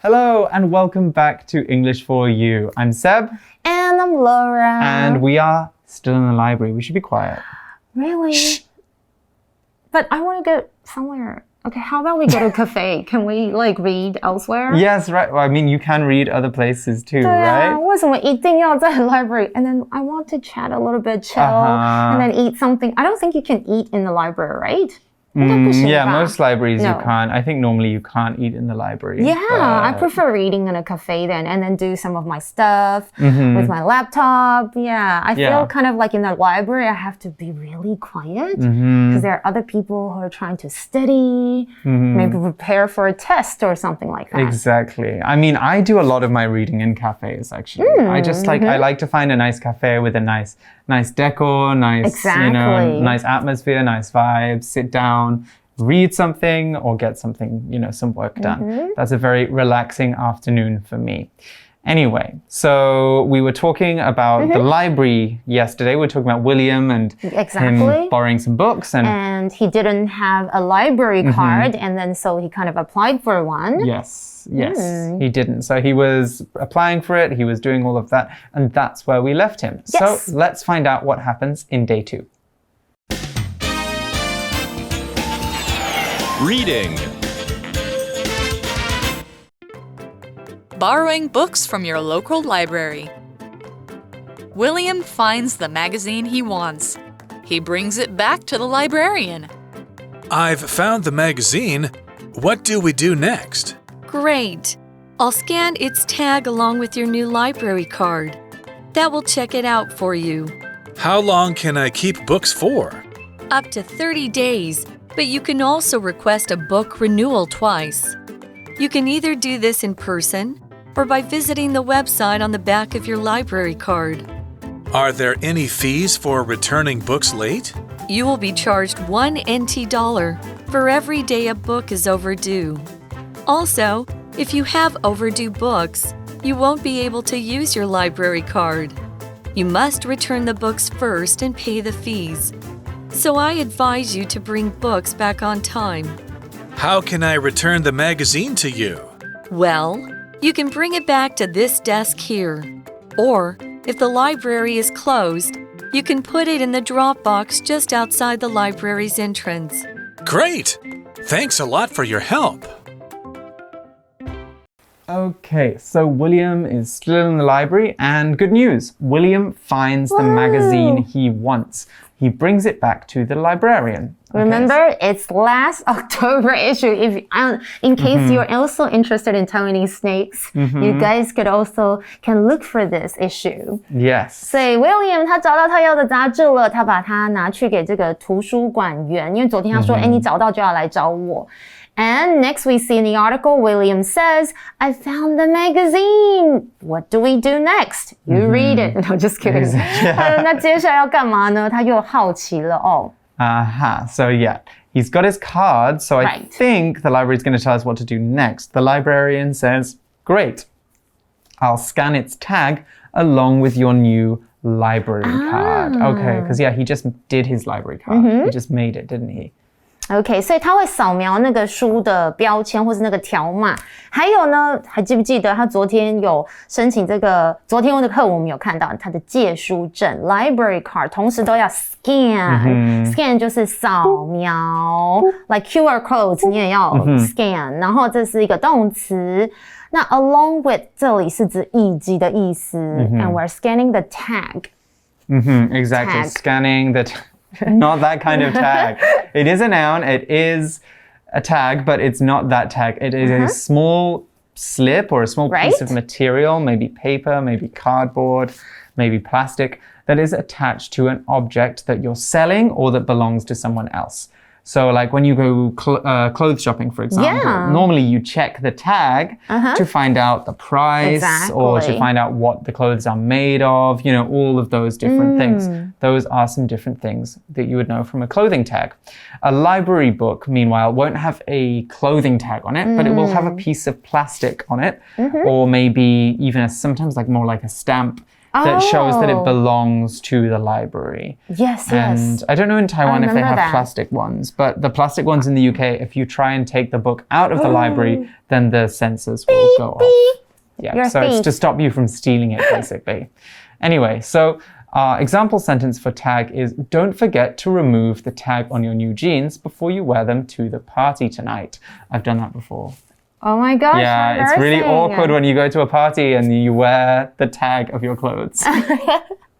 Hello and welcome back to English for You. I'm Seb. And I'm Laura. And we are still in the library. We should be quiet. Really? Shh. But I want to go somewhere. Okay, how about we go to a cafe? Can we read elsewhere? Yes, right. Well, I mean, you can read other places too, right? 为什么一定要在 library? And then I want to chat a little bit, chill, and then eat something. I don't think you can eat in the library, right? Yeah, most libraries you can't. I think normally you can't eat in the library. Yeah, I prefer reading in a cafe then and then do some of my stuff with my laptop. Yeah, I feel kind of like in the library I have to be really quiet because there are other people who are trying to study, maybe prepare for a test or something like that. Exactly. I mean, I do a lot of my reading in cafes actually. I just I like to find a nice cafe with a nice decor, nice atmosphere, nice vibes, sit down, read something or get something, some work done. That's a very relaxing afternoon for me. Anyway, so we were talking about the library yesterday. We were talking about William and him borrowing some books. And he didn't have a library card, and then so he kind of applied for one. Yes, he didn't. So he was applying for it, he was doing all of that, and that's where we left him. Yes. So let's find out what happens in day 2. Reading. Borrowing books from your local library. William finds the magazine he wants. He brings it back to the librarian. I've found the magazine. What do we do next? Great. I'll scan its tag along with your new library card. That will check it out for you. How long can I keep books for? Up to 30 days, but you can also request a book renewal twice. You can either do this in person or by visiting the website on the back of your library card. Are there any fees for returning books late? You will be charged $1 NT for every day a book is overdue. Also, if you have overdue books, you won't be able to use your library card. You must return the books first and pay the fees. So I advise you to bring books back on time. How can I return the magazine to you? Well, you can bring it back to this desk here. Or, if the library is closed, you can put it in the drop box just outside the library's entrance. Great! Thanks a lot for your help. Okay, so William is still in the library, and good news, William finds the magazine he wants. He brings it back to the librarian. Remember, it's last October issue. In case you're also interested in Taiwanese snakes, you guys can look for this issue. Yes. 所以 William 他找到他要的杂志了，他把它拿去给这个图书馆员，因为昨天他说，你找到就要来找我。And next we see in the article, William says, I found the magazine. What do we do next? You read it. No, just kidding. 那接下来要干嘛呢？他又好奇了哦。So yeah, he's got his card, so I think the library is going to tell us what to do next. The librarian says, great, I'll scan its tag along with your new library card. Okay, because he just did his library card. He just made it, didn't he? OK, 所以他会扫描那个书的标签或是那个条码。还有呢，还记不记得他昨天有申请这个？昨天的课我们有看到他的借书证 library card， 同时都要 scan，scan 就是扫描 ，like QR codes 你也要 scan，然后这是一个动词。那 along with 这里是指以及的意思，and we're scanning the tag. Exactly, scanning the not that kind of tag. It is a noun, it is a tag, but it's not that tag. It is a small slip or a small piece of material, maybe paper, maybe cardboard, maybe plastic, that is attached to an object that you're selling or that belongs to someone else. So like when you go clothes shopping, for example, normally you check the tag to find out the price or to find out what the clothes are made of, all of those different things. Those are some different things that you would know from a clothing tag. A library book, meanwhile, won't have a clothing tag on it, but it will have a piece of plastic on it, or maybe even sometimes more like a stamp that shows that it belongs to the library. Yes, And I don't know in Taiwan if they have that. plastic ones, but the plastic ones in the UK, if you try and take the book out of the library, then the sensors will go off. Yeah, so it's to stop you from stealing it, basically. Anyway, so our example sentence for tag is, don't forget to remove the tag on your new jeans before you wear them to the party tonight. I've done that before. Oh my gosh. Yeah, it's really awkward when you go to a party and you wear the tag of your clothes.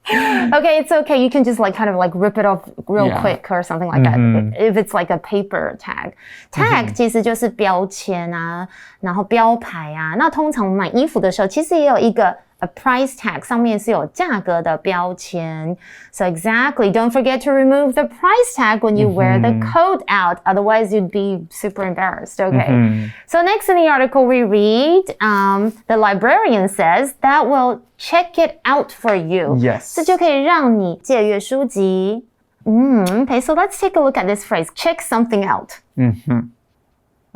Okay, it's okay. You can just kind of rip it off real quick or something like that. If it's like a paper tag. Tag 其实就是标签啊，然后标牌啊。那通常我们买衣服的时候，其实也有一个a price tag 上面是有价格的标签。So exactly, don't forget to remove the price tag when you wear the coat out. Otherwise, you'd be super embarrassed. Okay. So next in the article we read, the librarian says that will check it out for you. Yes. 这就可以让你借阅书籍。Okay, so let's take a look at this phrase. Check something out.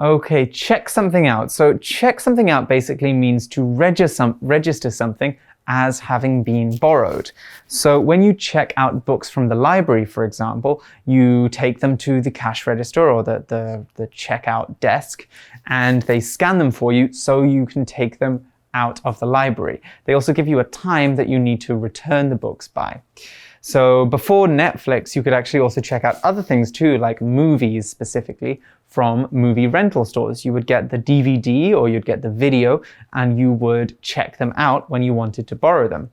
Okay, check something out. So check something out basically means to register something as having been borrowed. So when you check out books from the library, for example, you take them to the cash register or the checkout desk, and they scan them for you so you can take them out of the library. They also give you a time that you need to return the books by. So before Netflix, you could actually also check out other things too, like movies specifically, from movie rental stores. You would get the DVD or you'd get the video and you would check them out when you wanted to borrow them.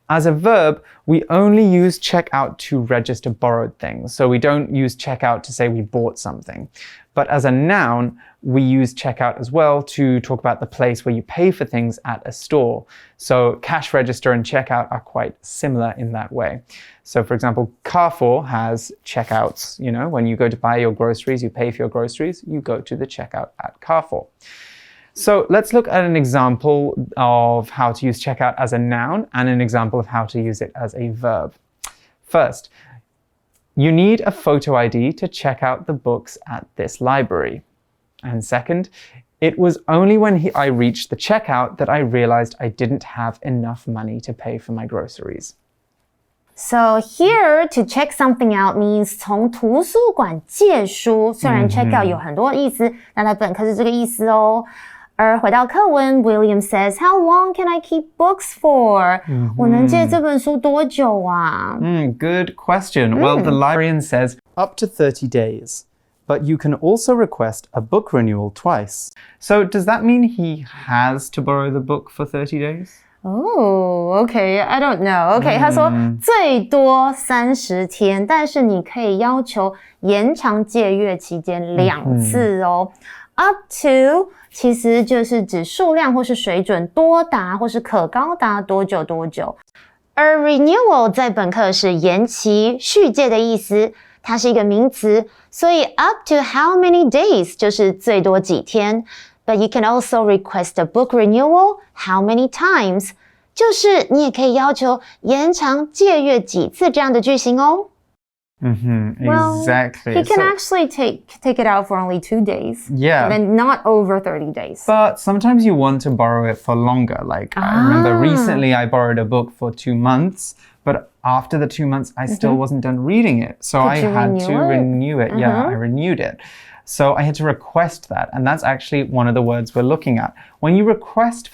As a verb, we only use check out to register borrowed things. So we don't use check out to say we bought something. But as a noun, we use check out as well to talk about the place where you pay for things at a store. So cash register and checkout are quite similar in that way. So for example, Carrefour has checkouts. You know, when you go to buy your groceries, you pay for your groceries, you go to the checkout at Carrefour. So let's look at an example of how to use checkout as a noun and an example of how to use it as a verb. First, you need a photo ID to check out the books at this library. And second, it was only when I reached the checkout that I realized I didn't have enough money to pay for my groceries. So here, to check something out means 从图书馆借书。虽然 check out 有很多意思，但它本课是这个意思哦。而回到课文 William says, How long can I keep books for? 我能借这本书多久啊？Good question. Well, the librarian says up to 30 days. But you can also request a book renewal twice. So does that mean he has to borrow the book for 30 days? Oh, okay. I don't know. Okay, 他说最多30天，但是你可以要求延长借阅期间2次哦。Up to 其实就是指数量或是水准多达或是可高达多久多久。而 renewal 在本课是延期、续借的意思。它是一个名词，所以 up to how many days 就是最多几天。But you can also request a book renewal how many times 就是你也可以要求延长借阅几次这样的句型哦。Exactly. He can actually take it out for only 2 days. Yeah. And not over 30 days. But sometimes you want to borrow it for longer. Like I remember recently I borrowed a book for 2 months, but after the 2 months I still wasn't done reading it. So I had to renew it. Yeah, I renewed it. So I had to request that, and that's actually one of the words we're looking at. When you request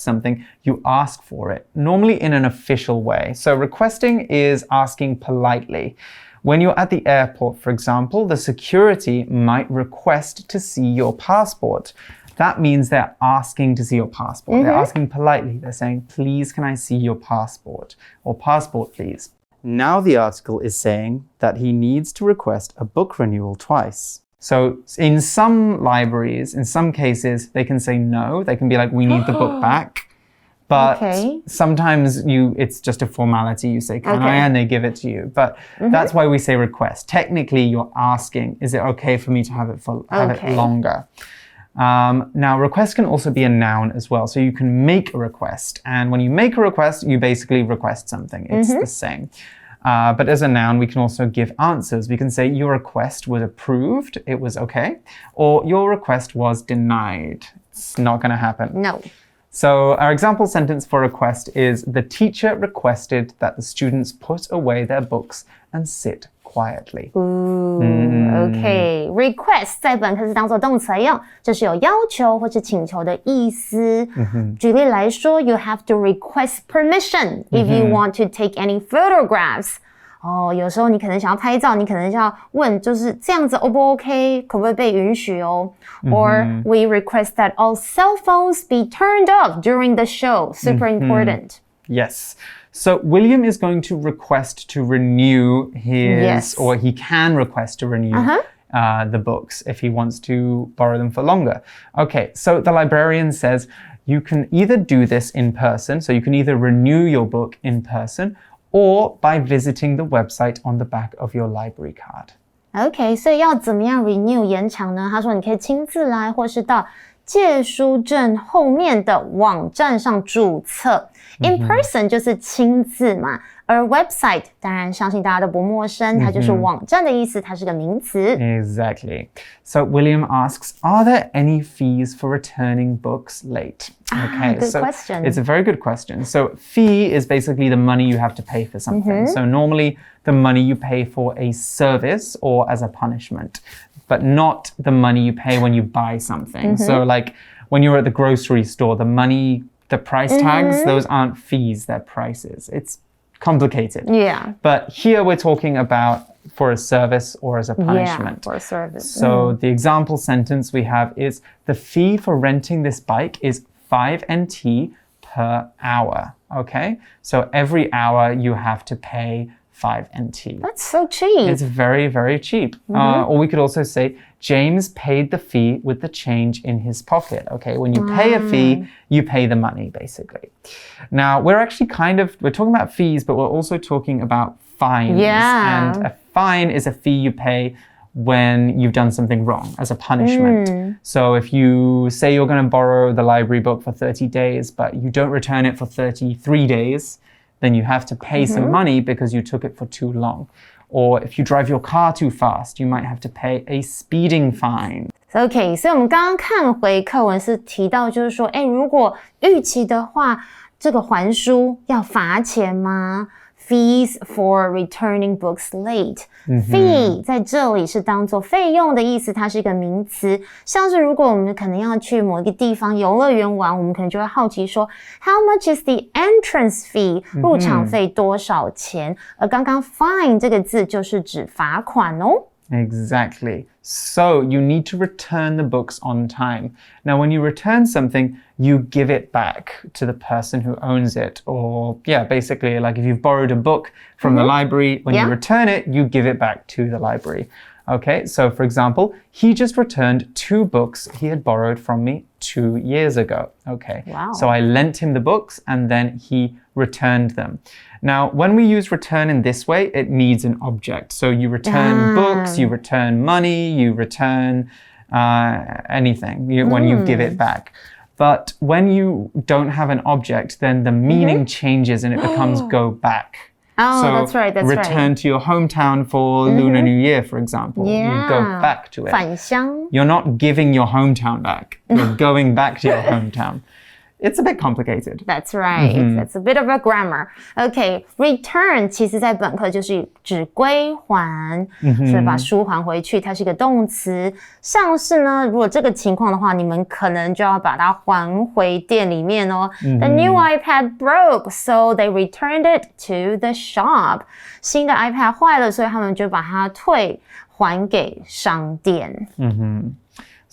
something, you ask for it, normally in an official way. So requesting is asking politely. When you're at the airport, for example, the security might request to see your passport. That means they're asking to see your passport. They're asking politely. They're saying, please, can I see your passport? Or passport, please. Now the article is saying that he needs to request a book renewal twice. So in some libraries, in some cases, they can say no. They can be like, we need the book back. But sometimes it's just a formality. You say, can I? And they give it to you. But that's why we say request. Technically, you're asking, is it okay for me to have it longer? Now, request can also be a noun as well. So you can make a request. And when you make a request, you basically request something. It's the same. But as a noun, we can also give answers. We can say your request was approved. It was okay. Or your request was denied. It's not going to happen. No. So our example sentence for request is the teacher requested that the students put away their books and sit quietly. OK, request 在本课是当作动词来用，这是有要求或是请求的意思。举例来说 ，You have to request permission if you want to take any photographs. 有时候你可能想要拍照，你可能要问，就是这样子 O 不 OK， 可不可以被允许哦？Or we request that all cell phones be turned off during the show. Super important. Yes. So William is going to request to renew his, or he can request to renew the books if he wants to borrow them for longer. Okay, so the librarian says you can either do this in person, so you can either renew your book in person, or by visiting the website on the back of your library card. OK, 所以要怎么样 renew 延长呢？他说你可以亲自来，或是到借书证后面的网站上注册。In person 就是亲自嘛，而 website 当然相信大家都不陌生，它就是网站的意思，它是个名词。Exactly. So William asks, are there any fees for returning books late? Okay, good so question. It's a very good question. So fee is basically the money you have to pay for something. So normally the money you pay for a service or as a punishment, but not the money you pay when you buy something. So like when you're at the grocery store, the price tags, those aren't fees, they're prices. It's complicated. Yeah. But here we're talking about for a service or as a punishment. Yeah, for a service. So the example sentence we have is the fee for renting this bike is 5 NT per hour. Okay? So every hour you have to pay 5 NT. That's so cheap. It's very, very cheap. Or we could also say, James paid the fee with the change in his pocket. Okay, when you pay a fee, you pay the money, basically. Now, we're actually we're talking about fees, but we're also talking about fines. Yeah. And a fine is a fee you pay when you've done something wrong as a punishment. So if you say you're going to borrow the library book for 30 days, but you don't return it for 33 days, then you have to pay some money because you took it for too long. Or if you drive your car too fast, you might have to pay a speeding fine. OK, 所以我们刚刚看回课文是提到，就是说，如果逾期的话，这个还书要罚钱吗？Fees for returning books late. Fee 在这里是当作费用的意思，它是一个名词。像是如果我们可能要去某一个地方游乐园玩，我们可能就会好奇说 How much is the entrance fee? 入场费多少钱？而刚刚 fine 这个字就是指罚款哦。Exactly. So you need to return the books on time. Now, when you return something, you give it back to the person who owns it. Or, basically, like if you've borrowed a book from the library, when you return it, you give it back to the library. Okay, so for example, he just returned 2 books he had borrowed from me 2 years ago. Okay, wow. So I lent him the books and then he returned them. Now, when we use return in this way, it needs an object. So you return books, you return money, you return anything when you give it back. But when you don't have an object, then the meaning changes and it becomes go back. Oh, so that's right, return to your hometown for Lunar New Year, for example. You go back to it. 返乡 You're not giving your hometown back. You're going back to your hometown. It's a bit complicated. That's right. That's a bit of a grammar. Okay, return 其实在本课就是指归还，所以把书还回去，它是一个动词。像是呢，如果这个情况的话，你们可能就要把它还回店里面哦。The new iPad broke, so they returned it to the shop. 新的 iPad 坏了，所以他们就把它退还给商店。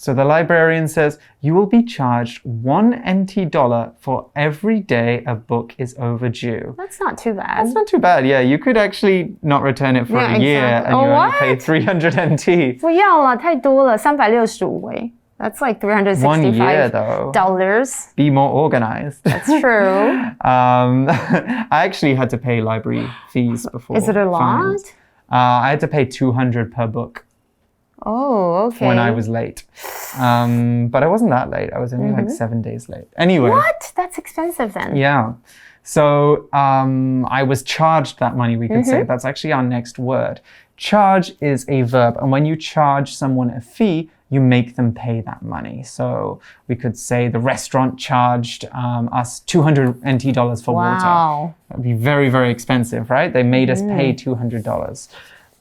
So the librarian says, you will be charged $1 NT for every day a book is overdue. That's not too bad. That's not too bad, yeah. You could actually not return it for a year and you only pay 300 NT. 不要了，太多了，365耶。That's like $365. 1 year though. Be more organized. That's true. I actually had to pay library fees before. Is it a lot? Fines. I had to pay 200 per book. Oh, okay. When I was late. But I wasn't that late. I was only like 7 days late. Anyway. What? That's expensive then. Yeah. So I was charged that money, we could say. That's actually our next word. Charge is a verb. And when you charge someone a fee, you make them pay that money. So we could say the restaurant charged us $200 NT for water. That would be very, very expensive, right? They made us pay $200.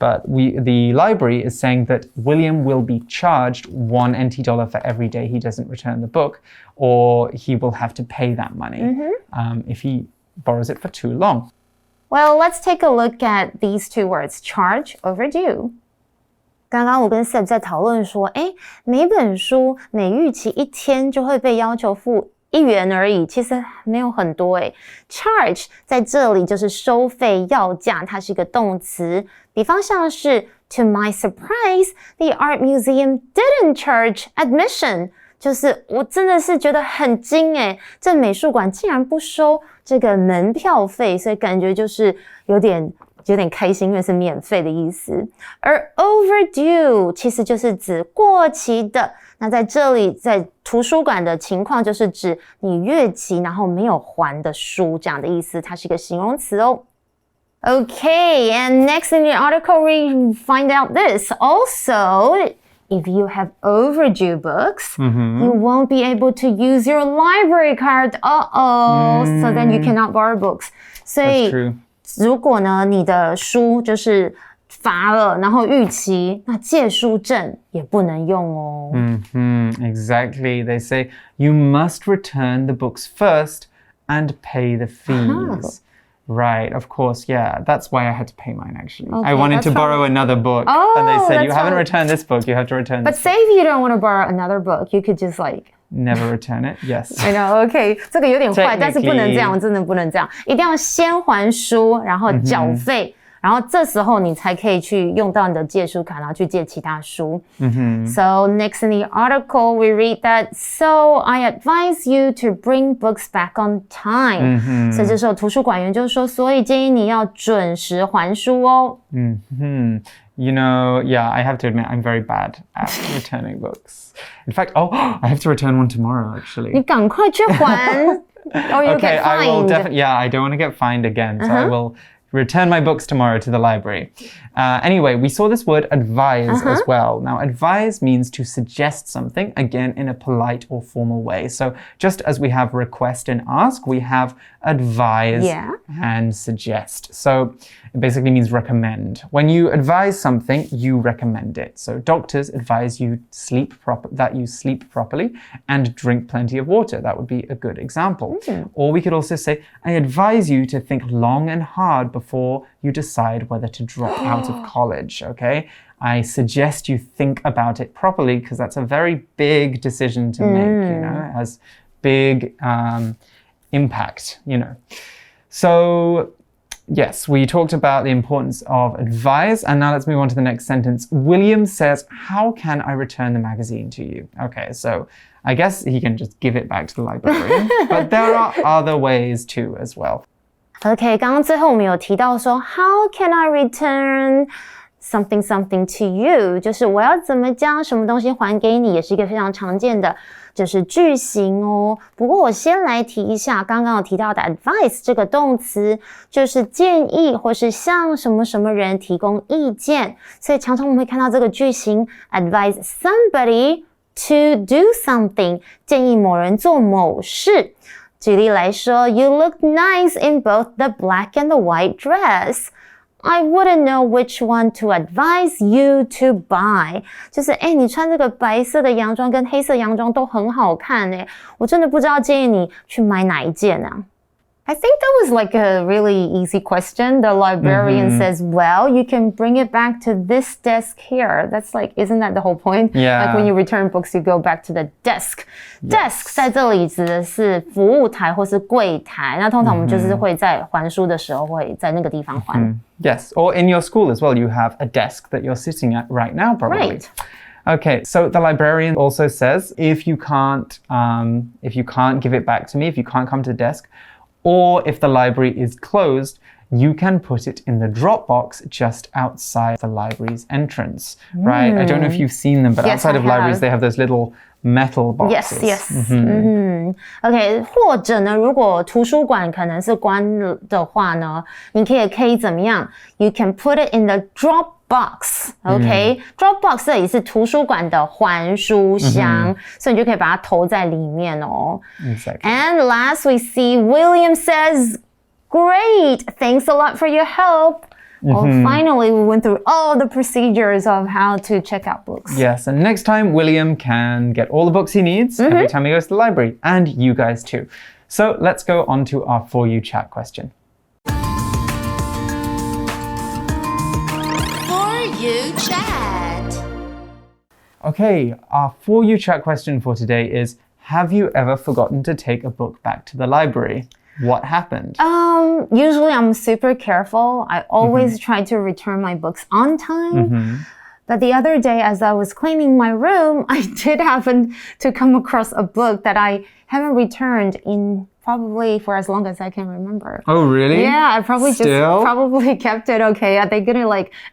But the library is saying that William will be charged $1 NT for every day he doesn't return the book, or he will have to pay that money if he borrows it for too long. Well, let's take a look at these two words, charge, overdue. 刚刚我跟 Seb 在讨论说，每本书每逾期1天就会被要求付1元而已，其实没有很多Charge 在这里就是收费要价，它是一个动词。比方像是 To my surprise, the art museum didn't charge admission. 就是我真的是觉得很惊这美术馆竟然不收这个门票费，所以感觉就是有点开心，因为是免费的意思。而 overdue 其实就是指过期的，那在这里在图书馆的情况就是指你越期然后没有还的书这样的意思，它是一个形容词哦。Okay, and next in the article we find out this. Also, if you have overdue books, you won't be able to use your library card. So then you cannot borrow books. 所以如果呢你的书就是罚了，然后逾期，那借书证也不能用哦。Exactly. They say you must return the books first and pay the fees. Right, of course, yeah. That's why I had to pay mine, actually. I wanted to borrow another book. And they said, you haven't returned this book, you have to return this book. But say if you don't want to borrow another book, you could just Never return it, yes. I know, okay. 这个有点坏，但是不能这样，真的不能这样。一定要先还书，然后缴费。然后这时候你才可以去用到你的借书卡，然后去借其他书。So next in the article, we read that, so I advise you to bring books back on time. 所以这时候图书馆员就说，所以建议你要准时还书哦。You know, yeah, I have to admit, I'm very bad at returning books. In fact, I have to return one tomorrow, actually. 你赶快去还，or you get fined. I will definitely, yeah, I don't want to get fined again, so I will return my books tomorrow to the library. Anyway, we saw this word advise as well. Now, advise means to suggest something, again, in a polite or formal way. So just as we have request and ask, we have advise and suggest. So it basically means recommend. When you advise something, you recommend it. So doctors advise you that you sleep properly and drink plenty of water. That would be a good example. Or we could also say, I advise you to think long and hard before you decide whether to drop out of college, okay? I suggest you think about it properly because that's a very big decision to make, you know, it has big impact, you know. So, yes, we talked about the importance of advise, and now let's move on to the next sentence. William says, how can I return the magazine to you? Okay, so I guess he can just give it back to the librarian, but there are other ways too as well. Okay, 刚刚最后我们有提到说 how can I return something something to you 就是我要怎么将什么东西还给你，也是一个非常常见的就是句型哦。不过我先来提一下刚刚有提到的 advice 这个动词，就是建议或是向什么什么人提供意见，所以常常我们会看到这个句型 advise somebody to do something 建议某人做某事。举例来说 You look nice in both the black and the white dress. I wouldn't know which one to advise you to buy. 就是你穿这个白色的洋装跟黑色洋装都很好看我真的不知道建议你去买哪一件啊。I think that was like a really easy question. The librarian says, well, you can bring it back to this desk here. That's like, isn't that the whole point? Yeah. Like when you return books, you go back to the desk. Desk 在这里指的是服务台或是柜台。那通常我们就是会在还书的时候会在那个地方还。Yes, or in your school as well, you have a desk that you're sitting at right now, probably. Right. Okay, so the librarian also says, if you can't give it back to me, if you can't come to the desk, or if the library is closed, you can put it in the drop box just outside the library's entrance, right? I don't know if you've seen them, but outside of libraries, they have those little metal boxes. Yes. OK, 或者呢，如果图书馆可能是关的话呢，你可以怎么样 ？You can put it in the drop box. Dropbox 这里是图书馆的还书箱，所以你就可以把它投在里面哦。Exactly. And last we see William says, "Great, thanks a lot for your help." Well, finally, we went through all the procedures of how to check out books. Yes, and next time, William can get all the books he needs every time he goes to the library, and you guys too. So let's go on to our For You Chat question. For You Chat. Okay, our For You Chat question for today is, have you ever forgotten to take a book back to the library? What happened? Usually I'm super careful. I always try to return my books on time. But the other day, as I was cleaning my room, I did happen to come across a book that I haven't returned in probably for as long as I can remember. Oh, really? Yeah, I probably Still? just probably kept it. Okay, they couldn't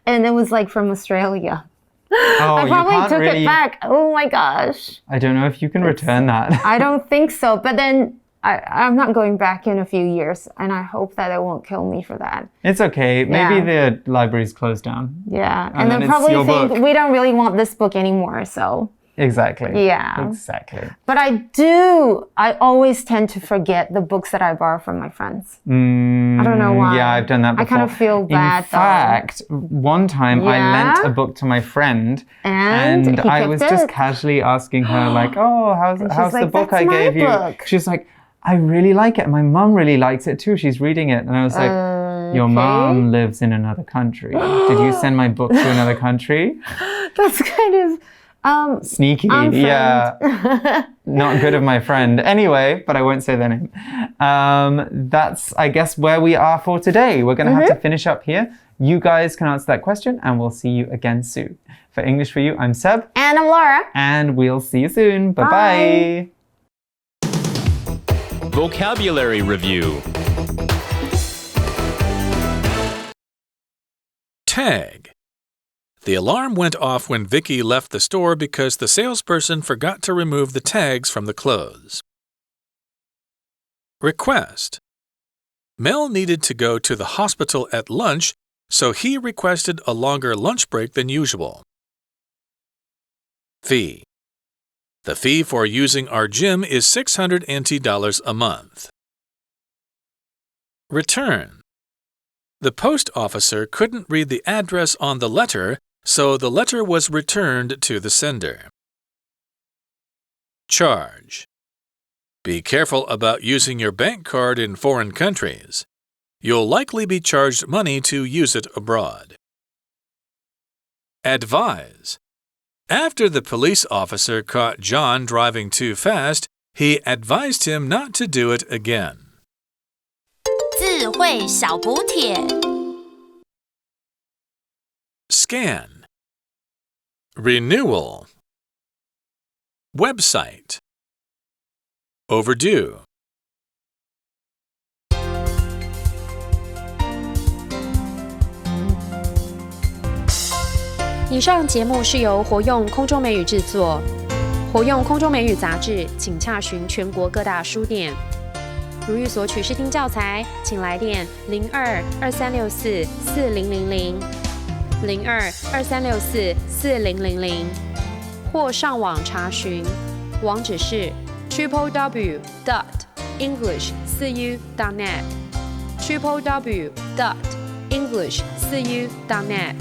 and it was from Australia. Oh, I probably took really... it back. Oh my gosh. I don't know if you can return that. I don't think so. But then I'm not going back in a few years, and I hope that it won't kill me for that. It's okay. Maybe the library's closed down. Yeah, and then probably think we don't really want this book anymore, so. Exactly. Yeah. Exactly. But I always tend to forget the books that I borrow from my friends. I don't know why. Yeah, I've done that before. I kind of feel bad, In fact, one time I lent a book to my friend and I was just casually asking her oh, how's the book I gave you? She's like, I really like it. My mom really likes it too. She's reading it. And I was like, your mom lives in another country. Did you send my book to another country? That's kind of sneaky. Yeah. Not good of my friend. Anyway, but I won't say their name. That's, I guess, where we are for today. We're going to have to finish up here. You guys can answer that question and we'll see you again soon. For English for You, I'm Seb. And I'm Laura. And we'll see you soon. Bye-bye. Vocabulary Review. Tag. The alarm went off when Vicky left the store because the salesperson forgot to remove the tags from the clothes. Request. Mel needed to go to the hospital at lunch, so he requested a longer lunch break than usual. Fee. The fee for using our gym is $600 NT a month. Return. The post officer couldn't read the address on the letter, so the letter was returned to the sender. Charge. Be careful about using your bank card in foreign countries. You'll likely be charged money to use it abroad. Advise. After the police officer caught John driving too fast, he advised him not to do it again. 智慧小补帖 Scan. Renewal. Website. Overdue. 以上节目是由活用空中美语制作，活用空中美语杂志，请洽询全国各大书店。如欲索取试听教材，请来电02-2364-4000 02-2364-4000，或上网查询，网址是 www.english4u.net www.english4u.net